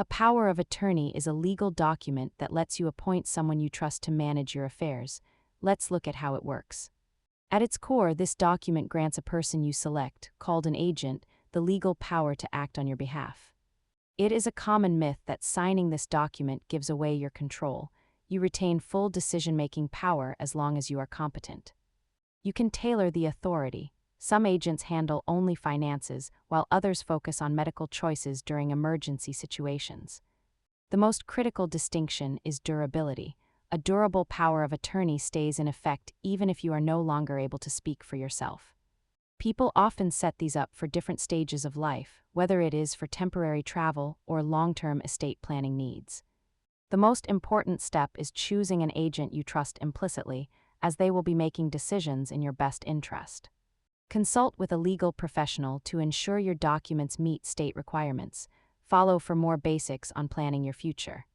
A power of attorney is a legal document that lets you appoint someone you trust to manage your affairs. Let's look at how it works. At its core, this document grants a person you select, called an agent, the legal power to act on your behalf. It is a common myth that signing this document gives away your control. You retain full decision-making power as long as you are competent. You can tailor the authority. Some agents handle only finances, while others focus on medical choices during emergency situations. The most critical distinction is durability. A durable power of attorney stays in effect even if you are no longer able to speak for yourself. People often set these up for different stages of life, whether it is for temporary travel or long-term estate planning needs. The most important step is choosing an agent you trust implicitly, as they will be making decisions in your best interest. Consult with a legal professional to ensure your documents meet state requirements. Follow for more basics on planning your future.